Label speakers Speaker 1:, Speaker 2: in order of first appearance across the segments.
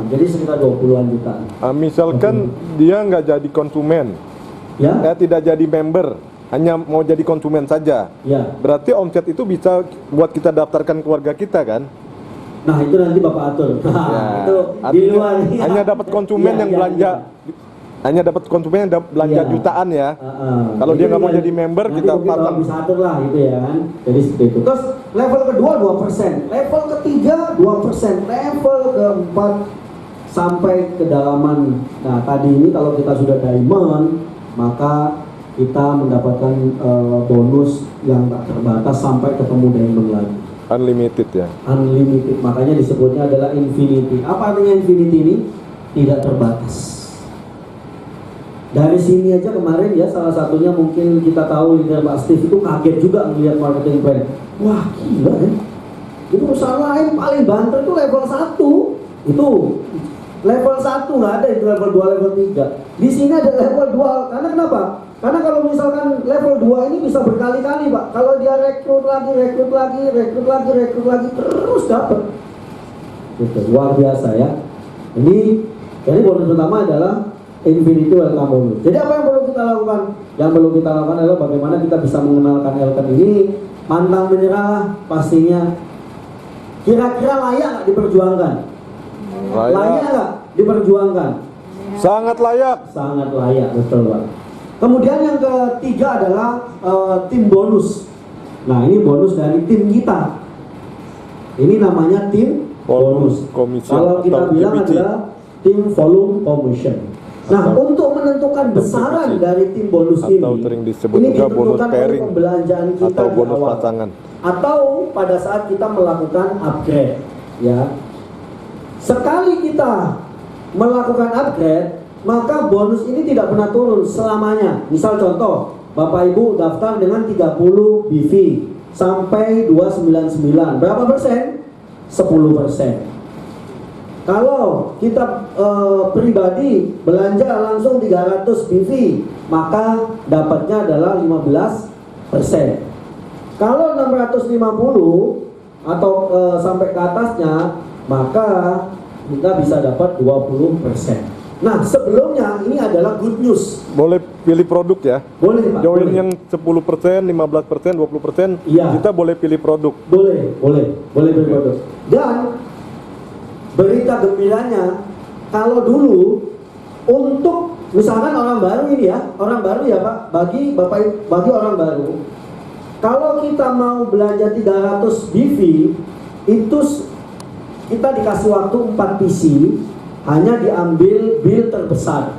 Speaker 1: jadi sekitar 20-an juta.
Speaker 2: Misalkan dia nggak jadi konsumen,
Speaker 1: Ya?
Speaker 2: tidak jadi member, hanya mau jadi konsumen saja.
Speaker 1: Ya.
Speaker 2: Berarti omset itu bisa buat kita daftarkan keluarga kita kan?
Speaker 1: Nah, itu nanti Bapak atur. Nah,
Speaker 2: Ya,
Speaker 1: itu di
Speaker 2: artinya
Speaker 1: luar.
Speaker 2: hanya dapat konsumen
Speaker 1: Iya,
Speaker 2: yang
Speaker 1: iya,
Speaker 2: belanja, hanya dapat konsumen yang belanja
Speaker 1: Iya.
Speaker 2: jutaan ya. Kalau
Speaker 1: Jadi
Speaker 2: dia nggak mau
Speaker 1: nanti
Speaker 2: jadi member, kita
Speaker 1: mungkin
Speaker 2: pasang.
Speaker 1: Bapak bisa atur lah gitu ya kan. Jadi seperti itu. Terus level kedua 2%, level ketiga 2%, level keempat sampai kedalaman. Nah, tadi ini kalau kita sudah diamond, maka kita mendapatkan bonus yang tak terbatas sampai ketemu diamond lagi.
Speaker 2: Unlimited ya.
Speaker 1: Unlimited, makanya disebutnya adalah infinity. Apa artinya infinity ini? Tidak terbatas. Dari sini aja kemarin ya, salah satunya mungkin kita tahu leader Pak Steve itu kaget juga melihat marketing plan. Wah gila ya, itu perusahaan lain paling banter itu level 1. Itu level 1, nggak ada itu level 2, level 3. Di sini ada level 2, karena kenapa? Karena kalau misalkan level 2 ini bisa berkali-kali Pak. Kalau dia rekrut lagi, terus dapat. Gitu, luar biasa ya. Jadi bonus pertama adalah Infinity Welcome Bonus. Jadi apa yang perlu kita lakukan? Yang perlu kita lakukan adalah bagaimana kita bisa mengenalkan Elkan ini. Pantang menyerah pastinya. Kira-kira layak nggak diperjuangkan? Layak nggak diperjuangkan?
Speaker 2: Sangat layak.
Speaker 1: Sangat layak, betul Pak. Kemudian yang ketiga adalah tim bonus. Nah, ini bonus dari tim kita. Ini namanya tim bonus. Kalau kita bilang adalah tim volume commission. Nah, untuk menentukan besaran dari tim bonus ini ditentukan oleh pembelanjaan kita
Speaker 2: atau bonus
Speaker 1: di awal,
Speaker 2: pasangan,
Speaker 1: atau pada saat kita melakukan upgrade. Ya, sekali kita melakukan upgrade, maka bonus ini tidak pernah turun selamanya. Misal contoh, Bapak Ibu daftar dengan 30 BV sampai 299. Berapa persen? 10%. Kalau kita pribadi belanja langsung 300 BV, maka dapatnya adalah 15%. Kalau 650 atau sampai ke atasnya, maka kita bisa dapat 20%. Nah, sebelumnya ini adalah good news.
Speaker 2: Boleh pilih produk ya?
Speaker 1: Boleh Pak.
Speaker 2: Join
Speaker 1: boleh.
Speaker 2: yang 10%, 15%, 20%,
Speaker 1: Iya.
Speaker 2: kita boleh pilih produk.
Speaker 1: Boleh pilih produk. Dan berita gembiranya, kalau dulu untuk misalkan orang baru ini ya, orang baru ya Pak, bagi orang baru, kalau kita mau belanja 300 BV, itu kita dikasih waktu 4 PC, hanya diambil bill terbesar.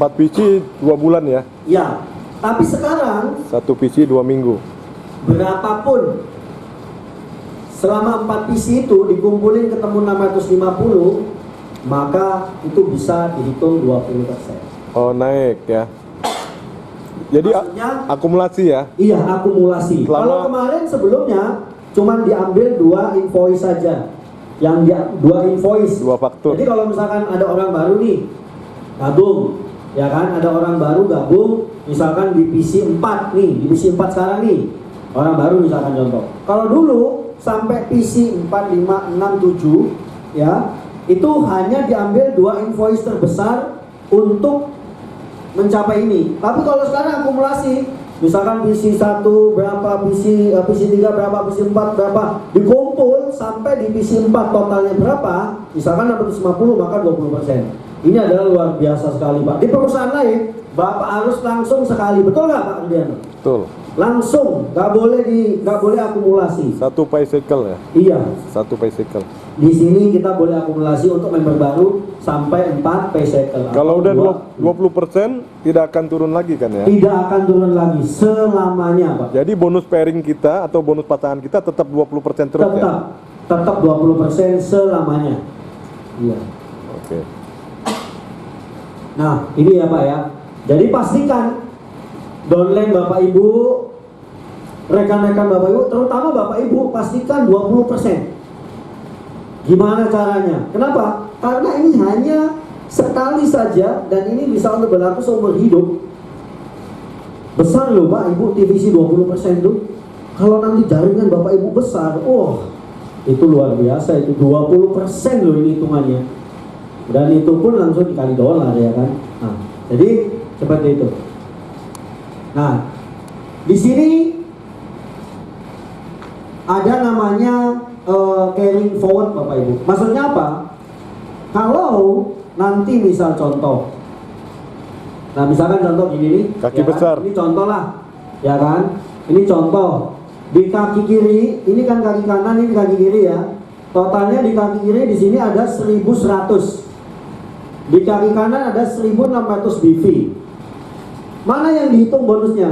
Speaker 2: 4 PC 2 bulan ya?
Speaker 1: Ya, tapi sekarang
Speaker 2: 1 PC 2 minggu.
Speaker 1: berapapun selama 4 PC itu dikumpulin ketemu 650, maka itu bisa dihitung 20%.
Speaker 2: Oh, naik ya. Jadi
Speaker 1: Maksudnya,
Speaker 2: akumulasi ya?
Speaker 1: iya, akumulasi. Kalau kemarin sebelumnya cuman diambil 2 invoice saja. Yang 2 invoice,
Speaker 2: 2 faktur.
Speaker 1: Jadi kalau misalkan ada orang baru nih gabung, ya kan, ada orang baru gabung, misalkan di PC 4 nih, di PC 4 sekarang nih, orang baru misalkan contoh. Kalau dulu sampai PC 4, 5, 6, 7 ya, itu hanya diambil 2 invoice terbesar untuk mencapai ini. Tapi kalau sekarang akumulasi, misalkan PC 1 berapa, PC 3 berapa, PC 4 berapa, dikumpul sampai di PC 4 totalnya berapa, misalkan 650, maka 20%. Ini adalah luar biasa sekali Pak. Di perusahaan lain, Bapak harus langsung sekali, betul nggak Pak Rudiano?
Speaker 2: Betul.
Speaker 1: Langsung, nggak boleh akumulasi.
Speaker 2: 1 pay cycle ya?
Speaker 1: Iya.
Speaker 2: 1 pay cycle.
Speaker 1: Di sini kita boleh akumulasi untuk member baru sampai 4 pay cycle.
Speaker 2: Kalau udah 20% tidak akan turun lagi kan ya?
Speaker 1: Tidak akan turun lagi selamanya Pak.
Speaker 2: Jadi bonus pairing kita atau bonus pasangan kita tetap 20% terus ya?
Speaker 1: Tetap 20% selamanya. Iya.
Speaker 2: Oke.
Speaker 1: Nah, ini ya Pak ya. Jadi pastikan downline Bapak Ibu, rekan-rekan Bapak Ibu, terutama Bapak Ibu, pastikan 20%. Gimana caranya? Kenapa? Karena ini hanya sekali saja dan ini bisa untuk berlaku seumur hidup. Besar loh Pak Ibu, TVC 20% tuh. Kalau nanti jaringan Bapak Ibu besar, Itu luar biasa, itu 20% loh ini hitungannya. Dan itu pun langsung dikali dolar ya kan. Nah, jadi seperti itu. Nah, di sini ada namanya carrying forward Bapak Ibu. Maksudnya apa? Kalau nanti misal contoh, nah misalkan contoh gini nih,
Speaker 2: Kaki
Speaker 1: ya
Speaker 2: besar.
Speaker 1: kan? Ini contoh lah, ya kan? Ini contoh. Di kaki kiri, ini kan kaki kanan, ini kaki kiri ya. Totalnya di kaki kiri di sini ada 1100. Di kaki kanan ada 1600 BV. Mana yang dihitung bonusnya?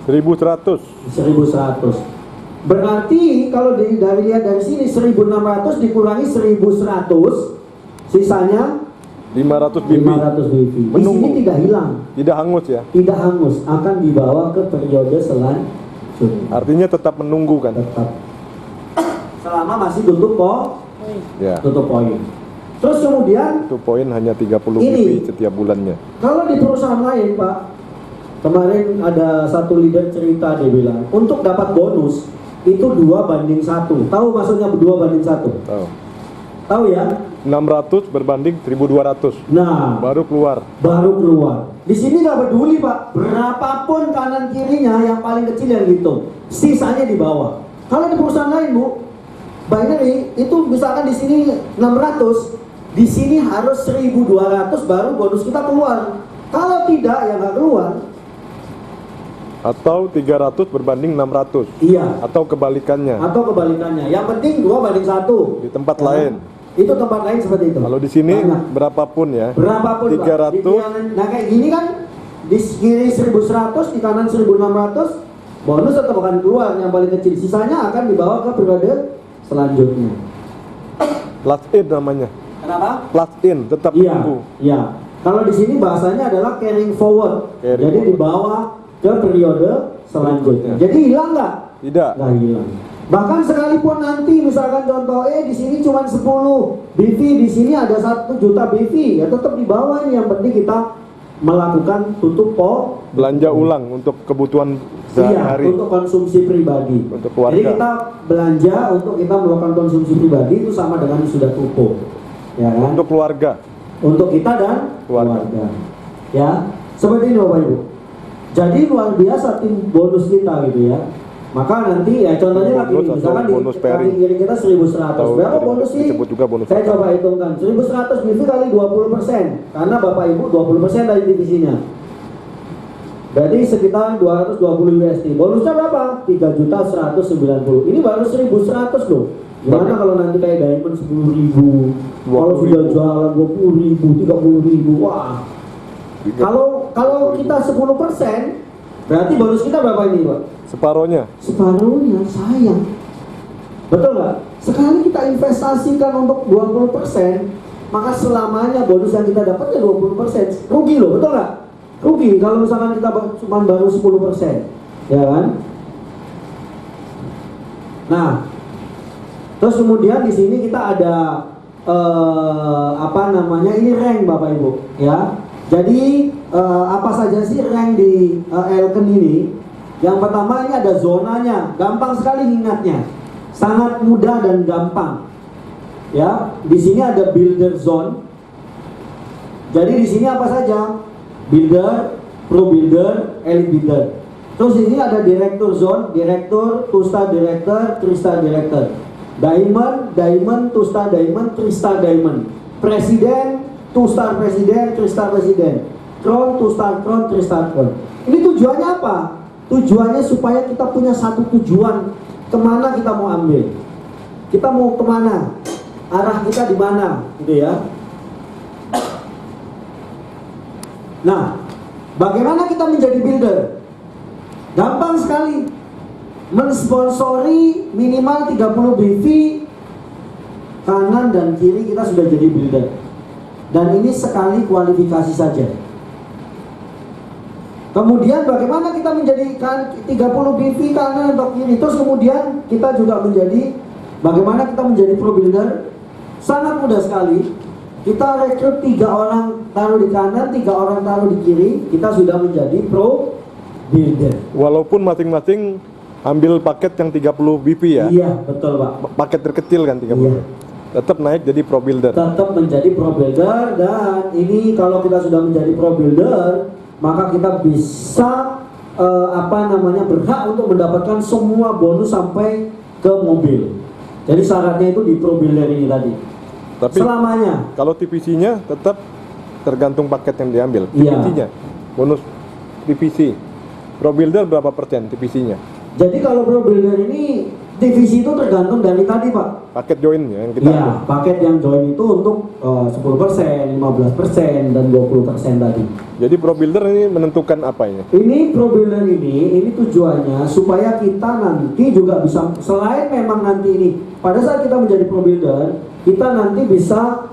Speaker 2: 1100.
Speaker 1: 1100. Berarti kalau dari lihat dari sini 1600 dikurangi 1100, sisanya
Speaker 2: 500 BB.
Speaker 1: 500 BV. Di
Speaker 2: Menunggu.
Speaker 1: sini tidak hilang,
Speaker 2: Tidak hangus ya.
Speaker 1: tidak hangus, akan dibawa ke periode selanjutnya.
Speaker 2: Artinya tetap menunggu kan.
Speaker 1: Tetap. Selama masih tutup
Speaker 2: Ya.
Speaker 1: tutup poin. Terus kemudian
Speaker 2: Itu poin hanya 30
Speaker 1: Ini.
Speaker 2: BB setiap bulannya.
Speaker 1: kalau di perusahaan lain Pak, kemarin ada satu leader cerita, dia bilang untuk dapat bonus itu 2:1. Tahu maksudnya 2:1?
Speaker 2: Tahu.
Speaker 1: Tahu ya?
Speaker 2: 600 berbanding 1200.
Speaker 1: Nah,
Speaker 2: Baru keluar.
Speaker 1: baru keluar. Di sini nggak peduli Pak, berapapun kanan kirinya yang paling kecil yang gitu, sisanya di bawah. Kalau di perusahaan lain Bu, binary itu misalkan di sini 600, di sini harus 1200 baru bonus kita keluar. Kalau tidak ya nggak keluar.
Speaker 2: Atau 300 berbanding 600.
Speaker 1: Iya.
Speaker 2: Atau kebalikannya.
Speaker 1: Atau kebalikannya. Yang penting 2:1.
Speaker 2: Di tempat
Speaker 1: Ya.
Speaker 2: lain.
Speaker 1: Itu tempat lain seperti itu.
Speaker 2: Kalau di sini
Speaker 1: Banyak.
Speaker 2: berapapun ya.
Speaker 1: Berapapun Pak.
Speaker 2: 300.
Speaker 1: Nah kayak gini kan, di kiri 1100, di kanan 1600, bonus tetap akan keluar yang paling kecil. Sisanya akan dibawa ke periode selanjutnya.
Speaker 2: Plus in namanya.
Speaker 1: Kenapa?
Speaker 2: Plus in, tetap
Speaker 1: Iya,
Speaker 2: menunggu.
Speaker 1: iya. Kalau di sini bahasanya adalah carrying forward.
Speaker 2: Carrying
Speaker 1: Jadi
Speaker 2: forward.
Speaker 1: dibawa ke periode selanjutnya.
Speaker 2: Berikutnya.
Speaker 1: Jadi hilang nggak?
Speaker 2: Tidak.
Speaker 1: Nggak hilang. Bahkan sekalipun nanti misalkan contoh di sini cuma 10 BV, di sini ada 1 juta BV, ya tetap di bawah ini. Yang penting kita melakukan tutup
Speaker 2: Belanja ulang untuk kebutuhan
Speaker 1: iya,
Speaker 2: sehari-hari.
Speaker 1: untuk konsumsi pribadi.
Speaker 2: Untuk keluarga.
Speaker 1: Jadi kita belanja untuk kita melakukan konsumsi pribadi itu sama dengan sudah tutup, ya kan?
Speaker 2: Untuk keluarga.
Speaker 1: Untuk kita dan
Speaker 2: Keluarga.
Speaker 1: keluarga. Ya, seperti ini Bapak Ibu. Jadi luar biasa tim bonus kita gitu ya. Maka nanti ya contohnya lagi
Speaker 2: Bonus atau
Speaker 1: misalkan di
Speaker 2: bonus
Speaker 1: kaki
Speaker 2: pairing.
Speaker 1: kiri kita 1100.
Speaker 2: Atau
Speaker 1: Berapa
Speaker 2: dari-
Speaker 1: bonus sih?
Speaker 2: disebut juga bonus
Speaker 1: Saya
Speaker 2: patah.
Speaker 1: coba hitungkan. 1100 BV kali 20%. Karena Bapak Ibu 20% dari divisinya. Berarti sekitar 220 USD. Bonusnya berapa? 3.190. Ini baru 1.100 loh. Gimana kalau nanti kayak diamond 10.000? Kalau sudah
Speaker 2: 20.000.
Speaker 1: jualan 20.000, 30.000. Wah. Kalau kita 10%, berarti bonus kita berapa ini, Pak?
Speaker 2: Separohnya.
Speaker 1: Separuhnya, sayang. Betul nggak? Sekali kita investasikan untuk 20%, maka selamanya bonus yang kita dapat ya 20%. Rugi loh, betul nggak? Rugi kalau misalkan kita cuma baru 10%, ya kan? Nah, terus kemudian di sini kita ada apa namanya, ini rank Bapak Ibu, ya. Jadi apa saja sih rank di Elken ini? Yang pertama ini ada zonanya, gampang sekali ingatnya, sangat mudah dan gampang. Ya, di sini ada builder zone. Jadi di sini apa saja? Builder, pro builder, elite builder. Terus di sini ada director zone, director, two star director, three star director. Diamond, diamond, two star diamond, three star diamond. Presiden, two star presiden, three star presiden. Crown, two star crown, three star crown. Ini tujuannya apa? Tujuannya supaya kita punya satu tujuan, kemana kita mau ambil, kita mau kemana, arah kita di mana, gitu ya. Nah, bagaimana kita menjadi builder? Gampang sekali, mensponsori minimal 30 BV, kanan dan kiri kita sudah jadi builder. Dan ini sekali kualifikasi saja. Kemudian bagaimana kita menjadikan 30 BV kanan atau kiri? Terus kemudian kita juga menjadi, bagaimana kita menjadi pro builder? Sangat mudah sekali. Kita rekrut 3 orang taruh di kanan, 3 orang taruh di kiri, kita sudah menjadi pro builder.
Speaker 2: Walaupun masing-masing ambil paket yang 30 BP ya.
Speaker 1: Iya, betul Pak.
Speaker 2: Paket terkecil kan 30.
Speaker 1: Iya.
Speaker 2: Tetap naik jadi pro builder.
Speaker 1: Tetap menjadi pro builder, dan ini kalau kita sudah menjadi pro builder, maka kita bisa berhak untuk mendapatkan semua bonus sampai ke mobil. Jadi syaratnya itu di pro builder ini tadi.
Speaker 2: Tapi
Speaker 1: Selamanya.
Speaker 2: kalau TPC-nya tetap tergantung paket yang diambil.
Speaker 1: Iya.
Speaker 2: TPC-nya bonus TPC. Pro builder berapa persen TPC-nya?
Speaker 1: Jadi kalau pro builder ini divisi itu tergantung dari tadi Pak.
Speaker 2: Paket join ya yang kita
Speaker 1: Iya,
Speaker 2: ambil.
Speaker 1: paket yang join itu untuk 10%, 15%, dan 20% tadi.
Speaker 2: Jadi pro builder ini menentukan apa ini?
Speaker 1: Ini pro builder ini tujuannya supaya kita nanti juga bisa, selain memang nanti ini pada saat kita menjadi pro builder, kita nanti bisa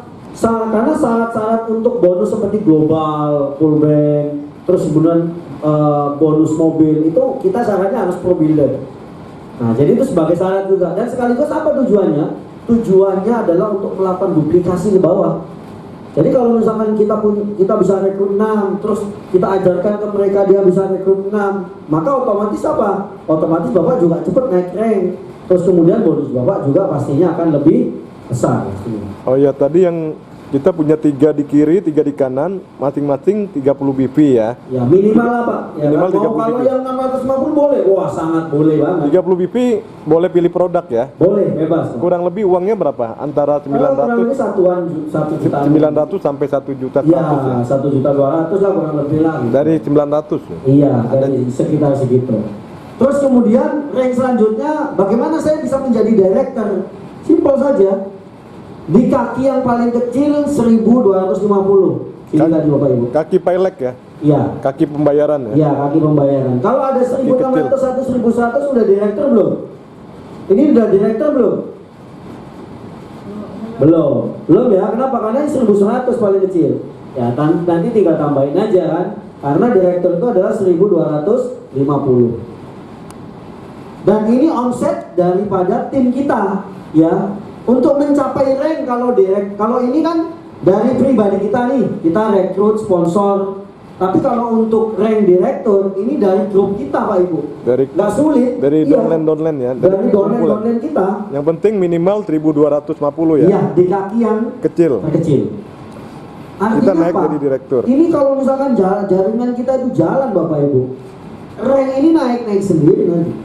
Speaker 1: karena syarat-syarat untuk bonus seperti global, full bank, terus kemudian bonus mobil itu kita syaratnya harus pro builder. Nah, jadi itu sebagai syarat juga, dan sekaligus apa tujuannya? Tujuannya adalah untuk melakukan duplikasi ke bawah. Jadi kalau misalkan kita bisa rekrut 6, terus kita ajarkan ke mereka dia bisa rekrut 6, maka otomatis apa? Otomatis Bapak juga cepat naik rank. Terus kemudian bonus Bapak juga pastinya akan lebih besar.
Speaker 2: Oh ya, tadi yang kita punya 3 di kiri, 3 di kanan, masing-masing 30 BP ya.
Speaker 1: Ya minimal lah Pak. Ya,
Speaker 2: Minimal
Speaker 1: kan?
Speaker 2: 30
Speaker 1: Kalau
Speaker 2: BP.
Speaker 1: yang 650 boleh, wah sangat boleh banget.
Speaker 2: 30 BP boleh pilih produk ya.
Speaker 1: Boleh, bebas. Pak.
Speaker 2: Kurang lebih uangnya berapa? Antara
Speaker 1: Kalau kurang lebih
Speaker 2: 900
Speaker 1: 1 juta.
Speaker 2: 900 sampai 1 juta 100
Speaker 1: Ya,
Speaker 2: ya.
Speaker 1: 1.200.000 lah kurang lebih lah. Gitu.
Speaker 2: Dari 900 ya.
Speaker 1: Iya, dari sekitar segitu. Terus kemudian rank selanjutnya, bagaimana saya bisa menjadi director? Simpel saja. Di kaki yang paling kecil 1.250. Ini tadi Bapak Ibu.
Speaker 2: Kaki pilek ya.
Speaker 1: Iya.
Speaker 2: Kaki pembayaran ya.
Speaker 1: Iya, kaki pembayaran. Kalau ada 1.600, 1.100 sudah direktur belum? Ini udah direktur belum? Belum ya. Kenapa? Karena ini 1.100 paling kecil. Ya, nanti tinggal tambahin aja kan. Karena direktur itu adalah 1.250. Dan ini omset daripada tim kita, ya. Untuk mencapai rank kalau ini kan dari pribadi kita nih, kita rekrut sponsor. Tapi kalau untuk rank direktur ini dari grup kita Pak Ibu. Nggak sulit.
Speaker 2: Dari
Speaker 1: iya.
Speaker 2: downline ya.
Speaker 1: Dari
Speaker 2: kumpulan.
Speaker 1: downline kita.
Speaker 2: Yang penting minimal 1.250 ya.
Speaker 1: Iya, di kaki yang
Speaker 2: Kecil.
Speaker 1: terkecil. Artinya
Speaker 2: Kita naik
Speaker 1: apa?
Speaker 2: jadi direktur.
Speaker 1: Ini kalau misalkan jaringan kita itu jalan Bapak Ibu, rank ini naik sendiri nanti.